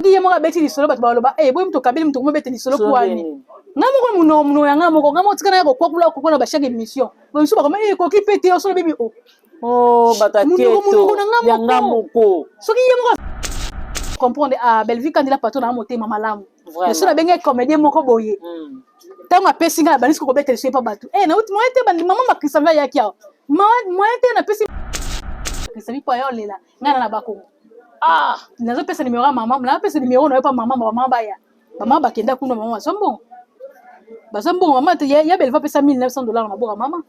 Qui est moi bêti solo bato baloba eh boy mto kabeli mto bêti solo kwani. Ngamo ko muno ya ngamo tikana ko kwakula ko na ba chaque émission. Bo so ba ko eh ko ki pété solo bibi o. Oh bataketo ya ngamoko. So qui est moi comprendre à Belleville quand il a patron na motema malamu. Mais so na benga comédien moko boye. Tant ma pesinga ba nisiko ko bêti so pa bato. Eh na uti moi te bandi maman makisanga ya kia. Moi te na pesi Krisabi po yo lela. Ngana na bakongo. Ah, nazo pesa numéro ya maman, na pesa numéro na pa maman baya. Maman bakenda kuna maman sombo. Ba sombo maman ya belle va pesa $1900 na boka maman.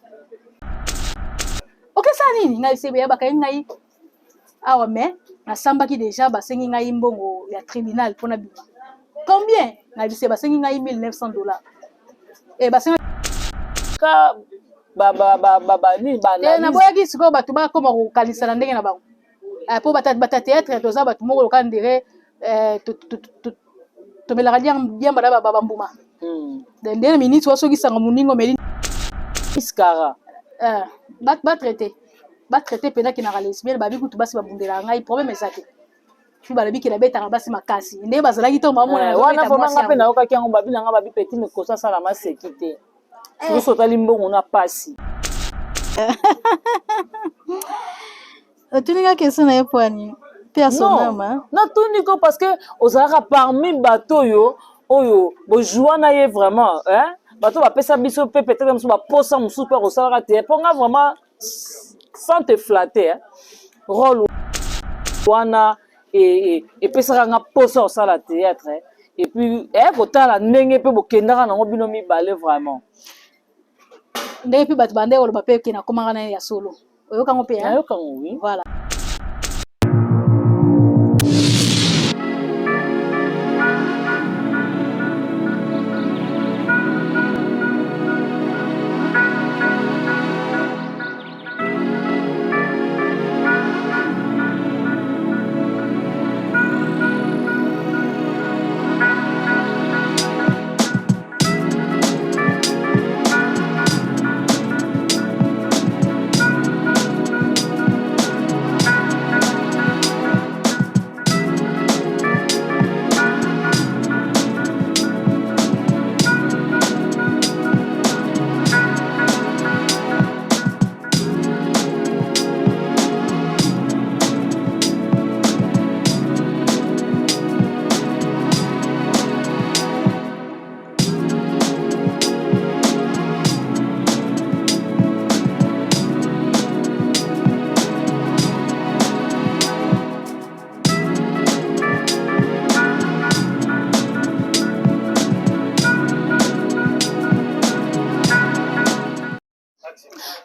OK ça nini ngai sebe ya baka ngai. Ah mais na samba ki déjà ba sengi ngai mbongo ya tribunal pona bi. Combien? Na dit ba sengi ngai $1900. Eh ba sengi ka ni bana. Na boya ki siko batu ba koma ko kalisa na ndenge na ba. Po bata théâtre toza batu moko ka ndire to bela bien bada baba mbuma ndene minute waso ki sanga muningo meli iskara ba traiter pena ki na lesbienne ba biku to basi ba bundela ngai problème ezaki fi ba biki na beta basi makasi ndé bazala ki to mamu na wana fo manga pe na oka ki ngo babi na nga babi petit me kosa sala ma sécurité so tali mbongo na pasi. Tu n'as que ça n'est pas ni personnellement. Non, tout nico parce que aux arabes parmi bateau yo bo joana ye vraiment hein bateau va pesa biso peut-être comme ça ba posa mu super au salaire te pour vraiment sans te flatter hein rôle wana et pesa nga posa au salaire théâtre et puis kota la ndenge pe bo kendaka na ngobino mi balé vraiment ndenge pe bato bande oloba pe ke na komanga na ya solo. Oyoka ngo pe hein? Oyoka ngo oui. Voilà.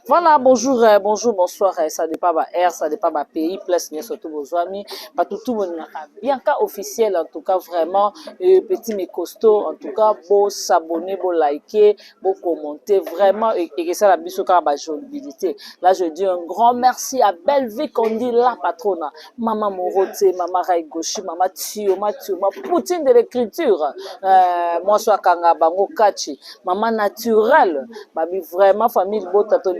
Voilà, bonjour, bonjour, bonsoir, ça dépend ma air, ça dépend ma pays, place bien surtout vos amis, pas tout le monde bien cas officiel en tout cas vraiment petit mais costaud en tout cas beau s'abonner, beau liker, beau commenter vraiment et que ça la biso car ma jolibilité. Là je dis un grand merci à Belleville qu'on dit la patronne, maman Morote, maman Raigoshi, maman Tio, ma poutine de l'écriture, moi soit Kanga Bango Kachi, maman naturelle, babi vraiment famille beau tato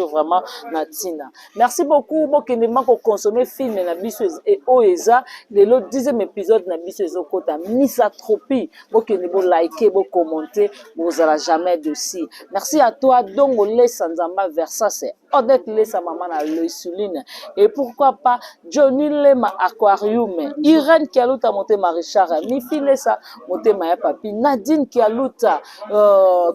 vraiment natina. Merci beaucoup pour que nous consommer film na biso et oeza de l'autre 10e épisode na biso ezokota misatropie pour que nous liker, pour commenter, vous allez jamais de si. Merci à toi Dongo Lesa Nzamba Versa c'est Odette Lesa maman na Loïsuline et pourquoi pas Johnny Lema Aquarium, Irène Kialuta monté Marichard, Mifi Lesa monté Maya Papi, Nadine Kialuta,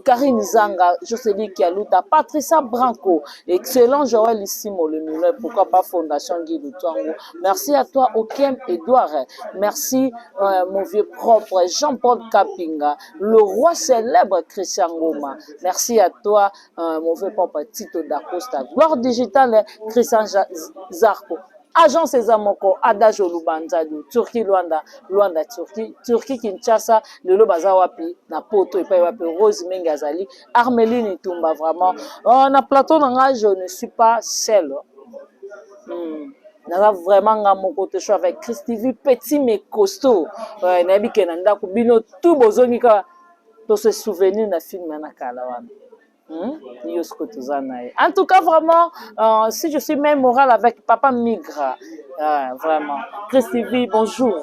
Karine Zanga, Jocelyne Kialuta, Patricia Branco, excellent Joël Issimo le Mulet, pourquoi pas Fondation Guy Lutango. Merci à toi Okiem Edouard, merci mon vieux propre Jean-Paul Kapinga, le roi célèbre Christian Goma, merci à toi mon vieux propre Tito Dacosta, Gloire Digitale Christian Zarko, Agence Ezamoko, Adagio Lubanzado, Turquie Luanda, Turquie Kinshasa, le Bazawapi, na Poto et Wapi, Rose Mengazali, Armeline Tumba, vraiment. On a plateau dans je ne suis pas seule. Naza vraiment mon côté choix avec Christivi petit mais costaud. Nabi Kenanda Kubino tout bozongi ka to se souvenir na film na kalawana. En tout cas, vraiment, si je suis même morale avec Papa Migra, Ah, vraiment. Christy, bonjour.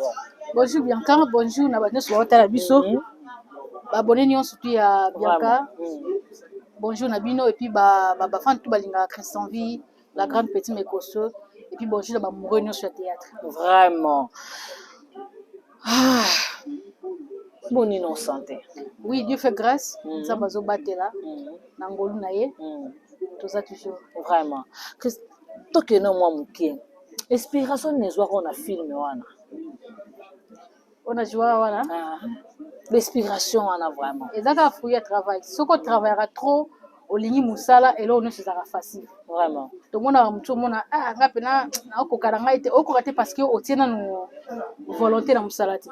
Bonjour Bianca, bonjour na bande sur la biso. Abonné nyonso surtout ya Bianca. Bonjour Nabino et puis ba fan tout balinga Christian V, la grande petite Mekoso et puis bonjour ba amoureux sur le théâtre. Vraiment. Ah. Bonne innocente. Oui, Dieu fait grâce. Ça bazo batela. Nangolu naye. Tout ça toujours. Vraiment. Toi que non moi mukie. Inspiration nezwa ko na film wana. On a joué wana. L'inspiration wana vraiment. Et ça fouiller travail. Ce qu'on travaillera trop au lini musala et là on se sera facile. Vraiment. Tout le monde a mucho mona ngapena na okokaranga ite okokate parce que otiena no volonté na musala ti.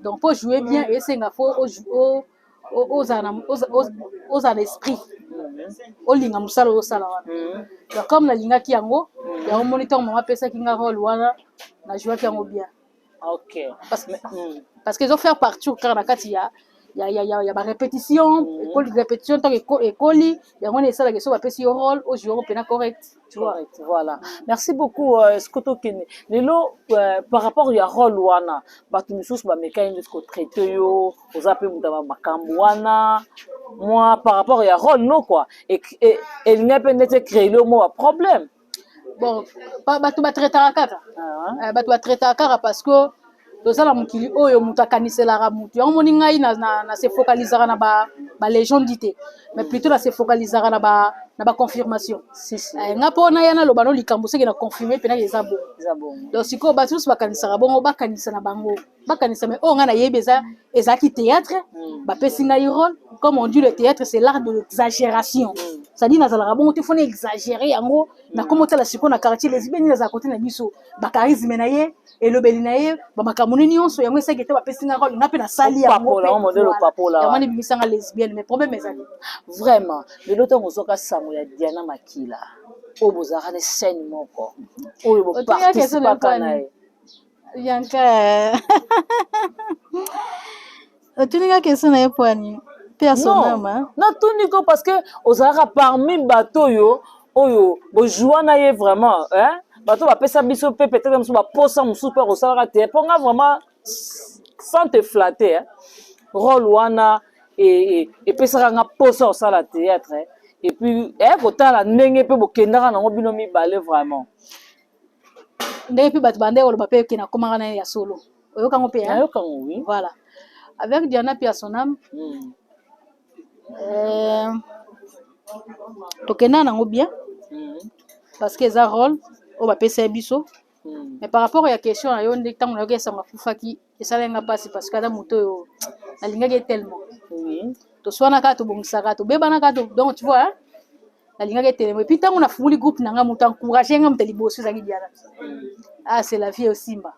Donc pour jouer bien et c'est nga faut aux en esprit. Olinga musala osala wana. Donc comme la linga ki yango ya o moniteur mama pesa ki nga rôle wana na jouer ki yango bien. OK. Parce qu'ils ont fait partout quand la kati ya ba répétition, école répétition tant école, il y a on ça la question va passer au rôle au joueur pénal correct, tu vois. Voilà. Merci beaucoup Skoto Kene. Lelo par rapport à rôle wana, batu misusu ba mécanique ko traiter yo, aux appels mutaba makambo wana. Moi par rapport à rôle non quoi. Et il n'y a pas de créer le mot problème. Bon, batu ba traiter akaka. Batu ba traiter akaka parce que tozala mokili oyo mutu akaniselaka mutu yango moni ngai na se focalisera na ba légende dite mais plutôt na se focalisera na ba confirmation nga pona yana loba no likambo seke na confirmer pena eza bon donc siko batu so bakanisaka bongo bakanisa na bango bakanisa mais o nga na yebeza ezaki théâtre ba pesi ngai rôle comme on dit le théâtre c'est l'art de l'exagération ça dit nazala bongo te fona exagérer yango na komo tala siko na quartier les beni na côté na biso ba charisme na ye et le belinaye ba makamoni nyonso yango esaki te ba pesi ngai rôle ngape na sali yango modèle papola yango ni bimisanga lesbienne mais problème ezali vraiment le loto ngozoka sango ya Diana Makila o bozara ne scène moko o bo participer kana Bianca otuninga question na yepwani personnellement non tuniko parce que ozara parmi bato yo oyo bo joana ye vraiment hein bato ba pesa biso pe peut-être même ba posa musu pe osala te ponga vraiment sans te flatter hein rôle wana et pesaka nga posa osala théâtre hein? Et puis kotala ndenge pe bokendaka nango bino mibale vraiment ndenge pe bato bande koloba pe kena komanga na ya solo oyokango pe hein oyokango oui voilà avec Diana Piasonam tokenda nango bien parce que eza rôle o ba pesa biso mais par rapport à la question na yo ndenge tango na yo kesa mafufaki esalenga pasi parce que ada moto yo alingaki tellement oui to swana ka to bongisaka to bebana ka to donc tu vois alingaki tellement et puis tango na fumuli groupe nanga moto encourager nga mutali bosso zaki Diana c'est la vie au Simba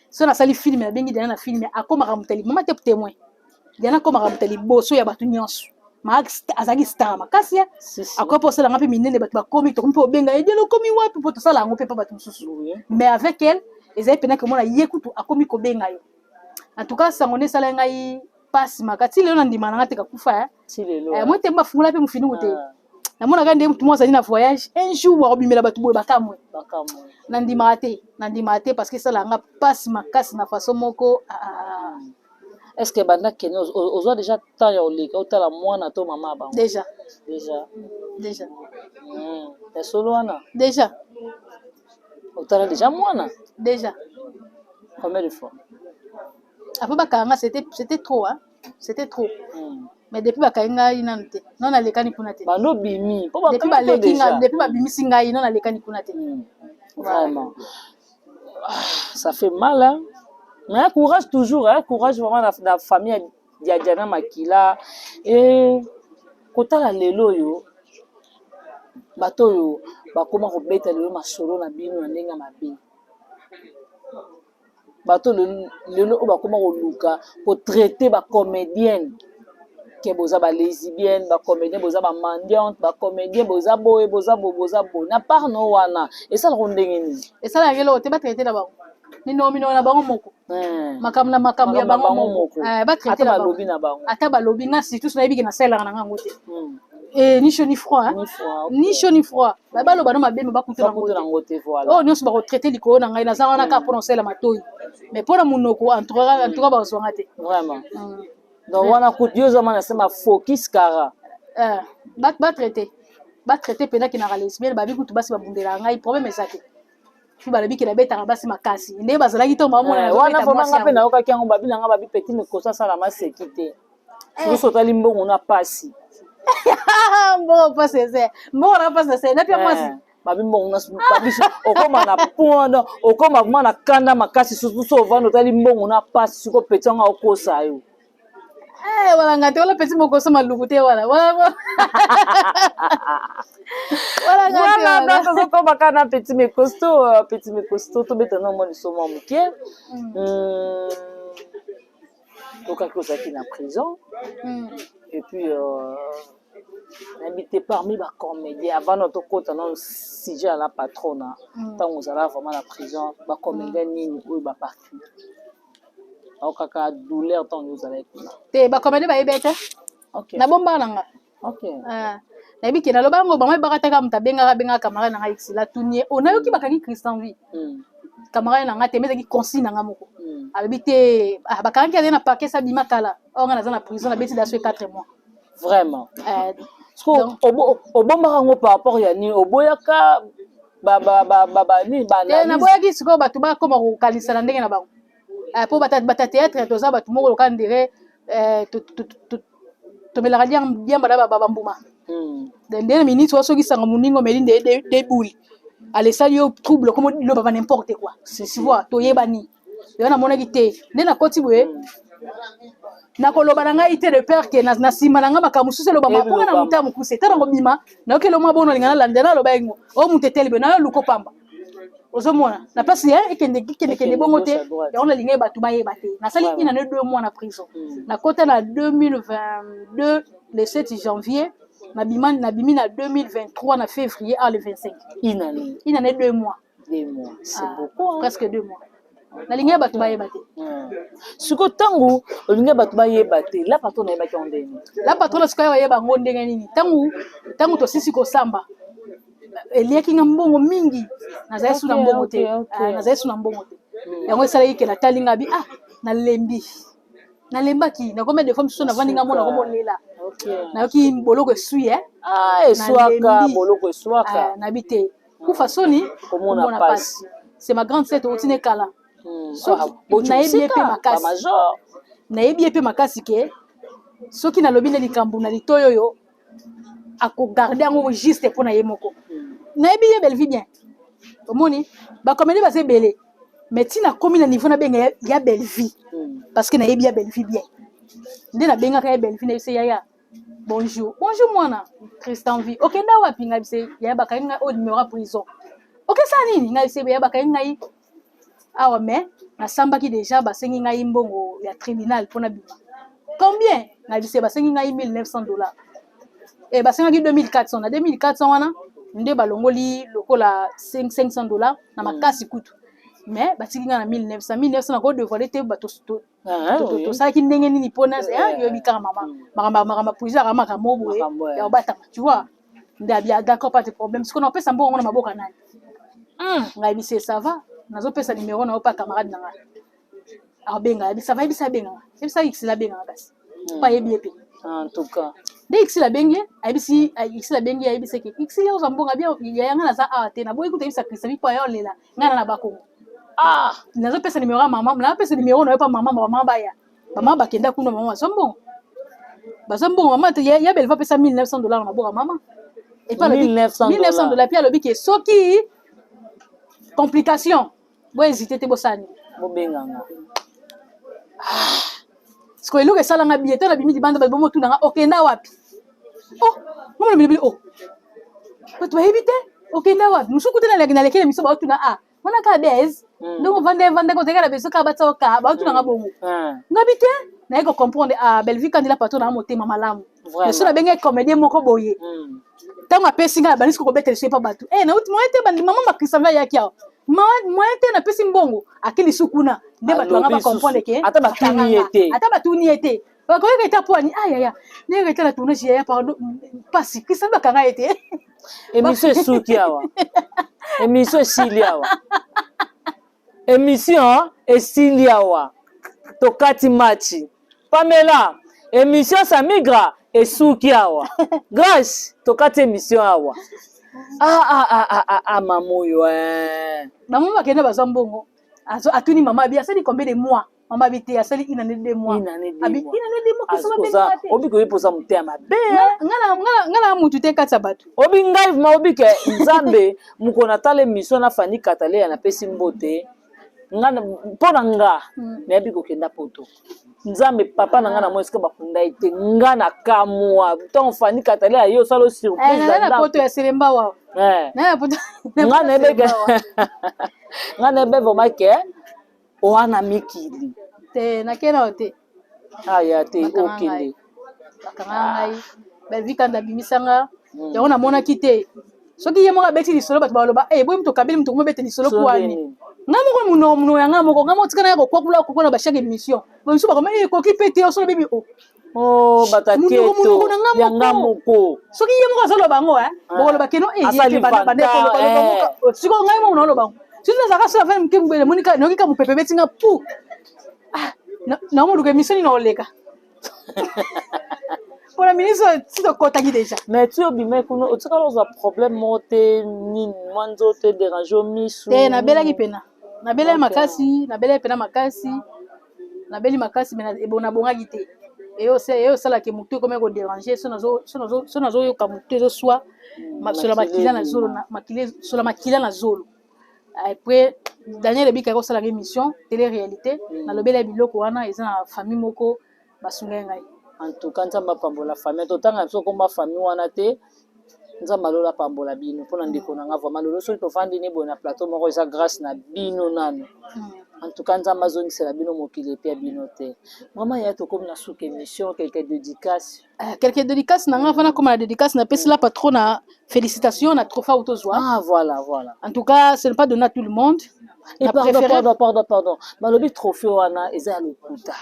so na sali film na bengi Diana na film akoma ka mutali mama te témoin Diana koma ka mutali bosso ya batu nyonso Max azaki star makasi akwa po sala ngapi minene batu bakomi to kompo benga edelo komi wapi po to sala ngo pe pa batu mususu mais avec elle ezali pena que mona yekutu akomi ko benga yo en tout cas sangone sala ngai passe makati lelo na ndima nanga te ka kufa ti lelo moi te mba fungula pe mufini kote na mona ka ndem tout moi na voyage un jour wa obimela batu boye bakamwe na ndima te parce que sala nga passe makasi na façon moko est-ce que banda kene ozo déjà temps ya olika otala mwana to mama ba déjà ya solo wana déjà otala déjà mwana déjà combien de fois après bakanga c'était trop hein c'était trop mais depuis bakanga inanu te non alekani kuna te bano bimi po depuis balekinga depuis babimisi ngai non alekani kuna te vraiment ça fait mal hein. Mais courage toujours, hein? Courage vraiment dans la famille de Diana Makila. Et quand on a lelo yo, bato yo, bakoma robeta lelo masolo na bino na ndenga mabe. Bato lelo bakoma oluka pour traiter ba comédienne. Que boza ba lesbienne, ba comédienne, boza ba mendiante, ba comédien boza boye, boza bo. Na part no wana. Et ça le rondenge ni. Et ça la lelo te ba traiter là-bas. Mino na bango moko makambo ya bango moko ba traiter ata balobi na bango ata balobi na surtout na yebiki na sala na ngango te ni chaud ni froid ni chaud ni froid balo bano mabe ba kutu na ngote voilà oh nyonso ba retraiter likolo na ngai na za wana ka prononcer la matoi mais pour munoko en tout cas ba zonga te vraiment donc wana kutu zama na sema focus kara ba traiter pena ki na lesbienne ba bi kutu basi ba bundela ngai problème ezate fi ba labi ki na beta basi makasi nde bazalaki to mama wana vraiment ngape na yoka kiango ba bilanga ba bi petit me kosa sala ma sécurité sur sotali mbongo na pasi mbongo pasi c'est mbongo na pasi c'est na pia mwasi babi mbongo na biso okoma na ponda okoma vraiment na kanda makasi surtout so vando tali mbongo na pasi siko petanga okosa yo wala ngate wala petit moko so maluku te wala wala ngate so to bakana petit me costaud to betana mo ni so mo muke donc à cause qu'il est en prison et puis habité parmi les comédiens avant notre côté non sujet à la patronne tant on allait vraiment la prison les comédiens ni ou ba parti au kaka douleur tant nous allait te ba comédien ba ebete OK na bomba nanga OK na biki na lobango ba mai bakata ka mtabenga camarade nanga xila tunie onayoki bakangi Christian vie camarade nanga te mezaki consigne nanga moko habité bakangi na paquet sa bima kala on nga na prison na beti d'assez 4 mois vraiment obomba ngo par rapport ya ni oboyaka ni bana na boyaki siko batu ba koma ko kalisa na ndenge na bango po bata théâtre to za batu moko lo kan dire to melaka bien bana bambuma ndenge minute waso ki sanga muningo melinde de bouli alesali yo trouble comme lo baba n'importe quoi si vois to yebani yo na mona ki te nde na koti boye na koloba na ngai te de père que na sima na nga makamusu se lo bama pour na mutamu kuse tara ngo bima na okelo mwa bono lingana landela lo baingo o muteteli be na yo luko pamba ozomona na place ya ekende bongo te ya on linga batu ba yeba te na sali ina ne 2 mois na prison na kota na 2022 le 7 janvier na bimi na 2023 na février à le 25 ina ne 2 mois c'est beaucoup presque 2 mois na linga batu ba yeba te siko tangu linga batu ba yeba te la patron na yeba ki ondeni la patron na siko yeba ngo ndenge nini tangu to sisi ko samba eliaki nga mbongo mingi nazali su na mbongo te nazali su na mbongo te yango esalaki ke natalinga bi nalembaki na combien de fois mosusu navandi nga mona komolela nayoki boloko esui eswaka boloko eswaka nabi te kufa soni komona pasi c'est ma grande sœur otine kala nayebi ye mpe makasi ke soki nalobi nde likambo na litoyi oyo akogarde yango juste mpo na ye moko nayebi ye belle vie bien omoni bakomedi baza ebele mais ntina komi na niveau nabenga ya belle vie parce que nayebi ya belle vie bien nde nabengaka ya belle vie na bise yaya bonjour mwana Christian vie okenda wapi ngai bise yaya bakangi ngai au numéro ya prison okesa nini ngai bise yaya bakangi ngai awa mais nasambaki déjà basengi ngai mbongo ya tribunal mpona bima combien ngai bise basengi ngai $1900 et basengaki 2400 na 2400 wana nde balongoli lokola $500 na makasi kutu mais batiki nga na 1900 na ko devoir te bato tosalaki ndenge nini mpona yoyebi kaka makambo puisa kaka makambo boye ya obatama tu vois nde abia d'accord pas de problème sikoyo napesa mbongo na maboka nani ngai bise ça va nazopesa numéro na yo pa camarade na ngai abenga ça va yebisa abenga yebisa xila benga kasi pa yebi ye pe en tout cas de xila bengi xila bengi yebisa ke xila ozambonga bien yanga naza awa te na boyi kuta yebisa kristabi po ayo lela ngana na bakongo nazopesa numéro ya mama napesa numéro na yo pa mama baya mama bakenda kuna mama bazambongo mama ya belle va pesa $1900 na maboka mama et pas $1900 puis alobi ke soki complication bo hésiter te bosani bobenganga siko eloko esalanga billet na bimi libanda babomo tunanga okenda wapi ngomona bilebi bato bayebi te okenda wapi mosuku te nalekele miso baotuna wana ka bese donc vande kozekala beso ka batsoka baotunanga bongo ngabi te naye kocomprendre belle vie kandila patron na motema malamu so nabenge comédien moko boye ntango apesi ngai bandisi kokobetela so epa bato nauti moye te mama makrisanva ayaki awa moye te napesi mbongo akili su kuna nde bato banga bacomprendre ke ata batuni ye te Ba ko yeka taponi aya ne reta la tourner ya pardon pasi kisa ba kanga ete émission suki awa émission siliawa émission esiliawa tokati machi Pamela émission samigra esuki awa grâce tokati émission awa mamoyo maman bakenda bazambongo atuni mama bi asali combien de mois mama bi te asali ina ne 2 mois abi ina ne 2 mois kosoma benga te obi ko yiposa mutema be ngana mutu te katsa batu obi ngai ma obi ke nzambe mukona tale mission na fani katale ya na pesi mbote ngana pona nga na yabi kokenda poto nzambe papa na ngana moesika bakunda ite ngana kamwa ton fani katale ya yo salo surprise na poto ya selemba wa na poto ngana ebeke ngana ebe vraiment ke oana mikili te nakena te aya te okende bakanga ngai bavika ndabimisanga yango namonaki te soki ye moko abeti lisolo bato baloba boye mutu okabeli mutu komobete lisolo kwani nga moko muno yanga moko nga moko tika na ya kokwakula kokona bashake émission bamisu bakoma ekoki pe te osolo bebi bataketo yanga moko soki ye moko azoloba ngo bokoloba keno siko ngai moko naoloba ngo soki nazalaka so avane moke mobele monika nayoki ka mopepe betinga pu naomoluka émission nini naoleka pour la ministre si to kotaki déjà mais tu obime kuno otikala ozwa problème moko te nini mwa nzoto dérange misu te nabelaki pena nabelaki makasi nabelaki pena makasi nabeli makasi me nabongaki te eyosalaki motu ekoma kodérange so nazoyoka motu ezoswa sola makila na zolo après Daniel ebika ekosalaka émission télé réalité nalobela biloko wana eza na famille moko basungai ngai en tout cas nzambe apambola famille totanga biso komba famille wana te nzambe alola apambola bino mpona ndeko na nga vraiment lelo soki tofandi ne boye na plateau moko eza grâce na bino nano en tout cas nzambe azongisela bino mokili epe ya bino te mama ya tokomi na suka émission quelques dédicace na nga vana koma na dédicace napesi la patron na félicitations na trophée autozwa voilà en tout cas ce n'est pas donné à tout le monde et pardon balobi trophée wana eza ya lokuta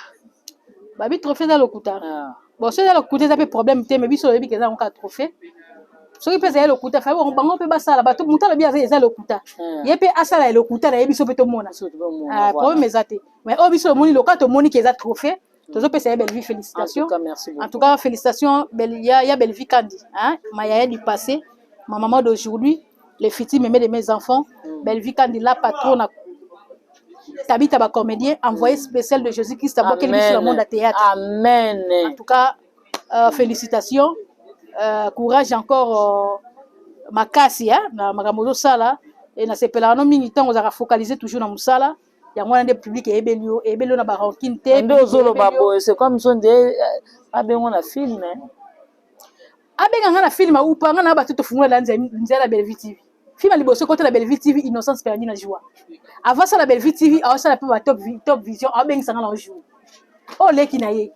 babi trophée eza lokuta bon so eza lokuta eza pe problème te mais biso oyebi ke eza nkoka trophée soki mpe ezali lokuta fa bango mpe basala bato moto alobi eza lokuta ye mpe asala ya lokuta na ye biso mpe tomona problème eza te mais oyo biso omoni loka tomoni ke eza trophée tozopesa ye Bellevie félicitations en tout cas félicitations ya Bellevie Kandi ma yaya du passé ma maman d'aujourd'hui les futurs mémés de mes enfants Bellevie Kandi la patronne Tabita ba comédien envoyé spécial de Jésus-Christ à quel sur le monde à théâtre. Amen. En tout cas, félicitations, courage encore makasi na magamozo sala et na sepela no mingi temps on focaliser toujours na musala. Ya mwana de public ebelio na ba rankine te. Ndo zolo babo c'est comme son de abengo na film. Abenga na film ou pa nga na ba tout fungula la nzela Bellevie TV. Film liboso côté la Bellevie TV Innocence perdu na joie. Avant ça la Bellevie TV avant ça la peu top vision abeng sanga na jour. Oh leki na ye.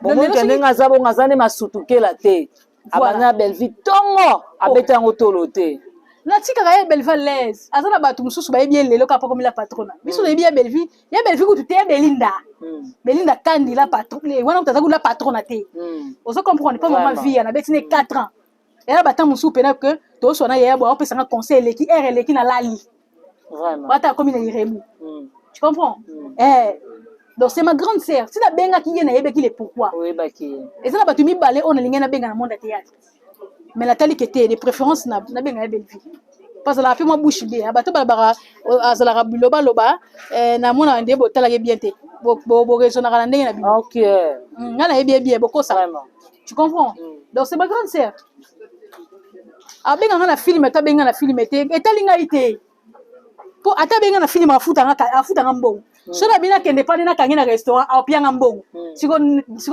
Bon moi kende ngazabo ngazane masutukela te. Abana Bellevie tongo abeta ngo tolote. Na tika ga Bellevie l'aise. Azana batu mususu ba bien lelo ka pa comme la patronne. Biso le bien Bellevie, ya Bellevie ko tuté Belinda. Belinda Kandi la patronne. Wana utaza la patronne te. On se comprend pas vraiment vie na betine 4 ans. Et là bata musu pena que to so na ya bo opesa nga conseil leki leki na lali. Vraiment. Bata comme na irebu. Tu comprends? Donc c'est ma grande sœur. Si la benga qui na yebe qui le pourquoi. Oui ba ki. Et ça na batu mi balé on na linga na benga na monde théâtre. Mais la tali qui était de préférence na benga Bellevie. Parce que la fait moi bouche bien. Batu balabara azala biloba loba na mona ndebo tala ke bien te. Bo raison na ndenge na bi. OK. Ngana bien boko ça. Vraiment. Tu comprends? Donc c'est ma grande sœur. Abenga na film ta benga na film te etalinga ite po ata benga na film afuta nga mbongo so na bina kende pa na kangina restaurant apia nga mbongo siko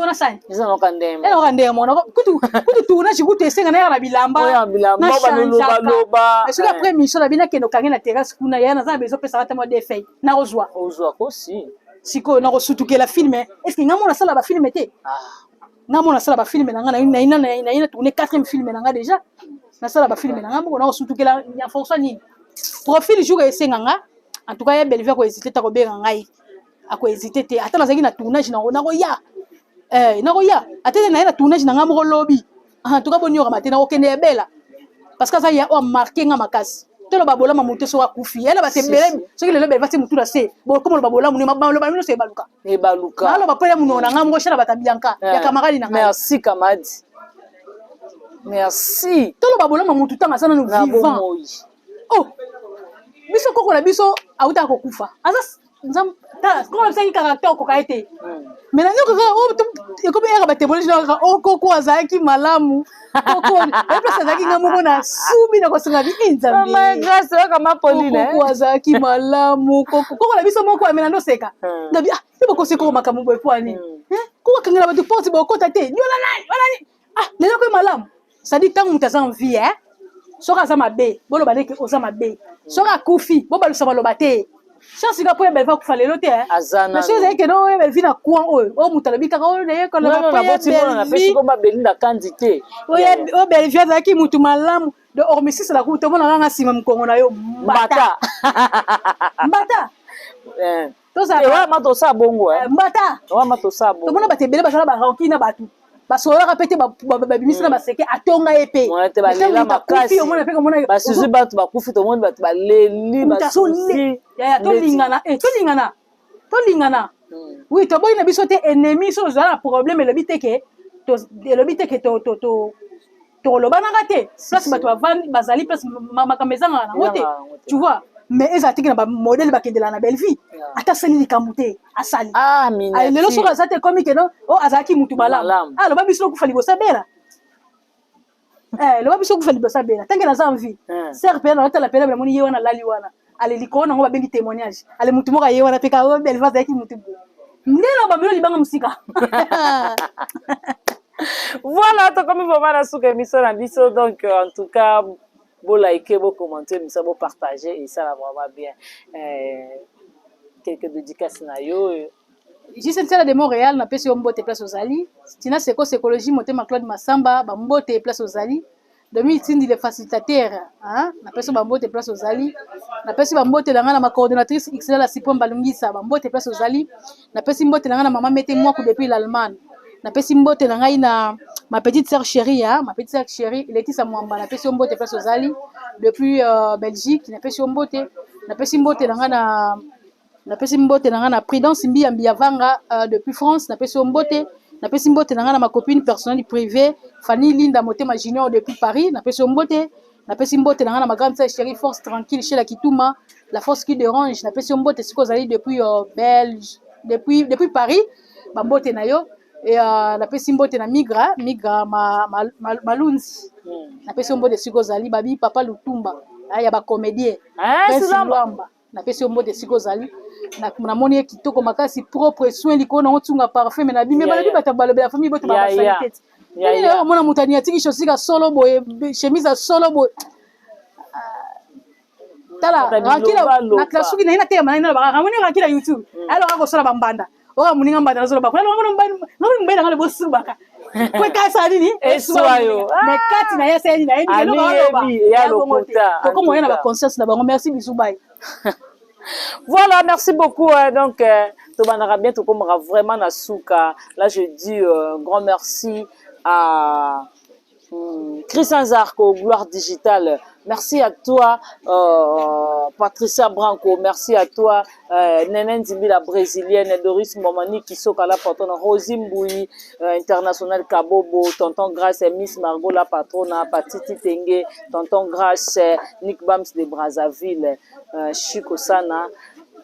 na sani Isa no kandema mona kutu tuna chikutu esenga na ya bilamba ba loba so après mission na bina kende kangina terrasse kuna ya na za bezo pesa ata mo de fay na ozwa ko si siko na kosutukela film est-ce que ngamo na sala ba film te ngamo na sala ba film na nga na ina tourner 4e film na nga déjà na sala ba film na nga moko na kosutukela ya força nini profil jour esenganga en tout cas ya Bellevie ko hésiter ta ko benga ngai ako hésiter te ata nazaki na tournage na ko ya ata na tournage na ngamo lobby en tout cas boni ora matena okende ebela parce que ça ya o marqué nga makasi tolo babola mamuto so akufi ela batebele soki lelo bele bati mutu na se bo komo babola muni mabalo bamino se baluka alo bapela muno na ngamo shela batabianka ya kamaradi na merci Kamadi merci tolo babola mamutu tanga sana no vivant oh biso koko na biso auta kokufa asa nzam ta ko na sangi caractère ko kaite mais na nyoko ko ko ya batebole jina o koko azaki malamu koko e place azaki ngamuko na subi na ko singa bi inzambi mama grâce kama Pauline koko azaki malamu koko na biso moko amena ndo seka ngabi ah ibo ko seko makamu bo efwani ko kangela batu porte bo ko tate nyola nani lelo ko malamu ça dit tant mutaza en vie soka za mabe bolo baleke oza mabe soka kufi bo balusa baloba te chance ga po belle va kufa lelo te azana monsieur zeke no belle vie na coin o mutala bika ko ne ko na pa na pesi ko babelinda candidate o belle vie za ki mutu malamu de hormisis la ku to bona nga sima mkongo na yo mbata to za wa mato sa bongo mbata wa mato sa bongo to bona batebele basala ba ranki na batu basola kapete babimisi na baseke atonga epe te balela makasi basuzu bato bakufi to monde bato baleli basuzi tolingana oui to boyi na biso te ennemi so za na problème elobi te ke to lobanaka te place bato bavandi bazali place makambo ezangaka nango te tu vois mais eza tiki na bamodele bakendela na belle vie ata asali likambo te asali lelo soki aza te komi keno o azalaki mutu malamu loba biso okufa liboso abela loba biso okufa liboso abela tanke naza en vie ser pena otala pena namoni ye wana alali wana aleli ko nango babengi témoignage ale mutu moko aye wana mpe ka o belle vie azalaki mutu ndelo bamelo libanga mosika voilà tokomi vraiment na suka émission na biso donc en tout cas vous likez, vous commentez, vous partagez et ça va vraiment bien. Quelques dédicaces na yo. Juste celle de Montréal, na pesi ombote place aux Ali. Tina seko psychologie motema Claude Massamba, ba mbote place aux Ali. Domi tindi le facilitateur, hein? Na pesi ba mbote place aux Ali. Na pesi ba mbote na ngana ma coordinatrice XL la Sipom Balungisa, ba mbote place aux Ali. Na pesi mbote na ngana maman mette moi depuis l'Allemagne. Na pesi mbote na ngai na ma petite sœur chérie, hein, ma petite sœur chérie, Laetitia Mwamba, na pesi mbote place aux Ali depuis Belgique, na pesi mbote na ngana na pesi mbote na ngana Prudence Mbiya Vanga depuis France, na pesi mbote na ngana ma copine personnelle privée Fanny Linda Motema Junior depuis Paris, na pesi mbote na ngana ma grande sœur chérie Force tranquille chez la Kituma, la Force qui dérange, na pesi mbote siko zali depuis Belge, depuis Paris, ba mbote na yo. Et la pesi mbote na migra malunzi na pesi mbote siko zali babi papa Lutumba ya ba comédien pesi Luamba na pesi mbote siko zali na moni kitoko makasi propre soin liko na otunga parfum mais na bimé balobi batabalo la famille bote ba sanité ya mona mutani atiki chosika solo boy chemise solo boy tala rakila na klasuki na ina tema na ba ramoni rakila YouTube alors akosola bambanda oka muninga mbanda nazo ba kwela ngalo mbenda ngale bosubaka kwe kasa nini eswayo mekati na yesa ni na yini lo ba ya lokuta ko moyen na ba conscience na bango merci bisou bye. Voilà, merci beaucoup. Donc, to banara bien, to komara vraiment na souka. Là, je dis un grand merci à Christian Zarco, Gloire Digitale. Merci à toi, Patricia Branco. Merci à toi, Nenen Zimbi, la brésilienne, Doris Momani, qui sont à la patronne, Rosie Mboui, International Kabobo, Tonton Grace, Miss Margot, la patronne, Patiti Tengue, Tonton Grace, Nick Bams de Brazzaville, Chico Sana,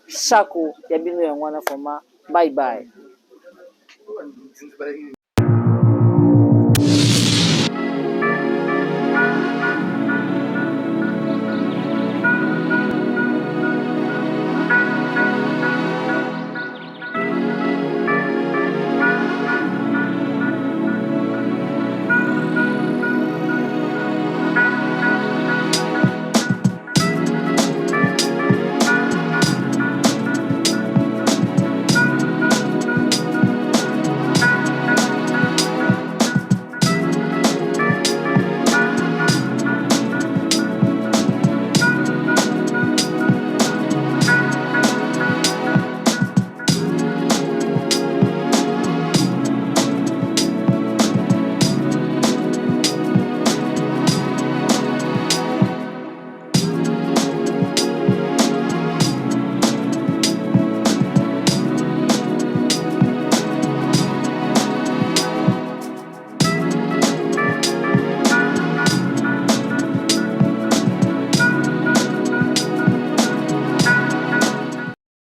Chaco, Yabino Yangwana Foma. Bye bye.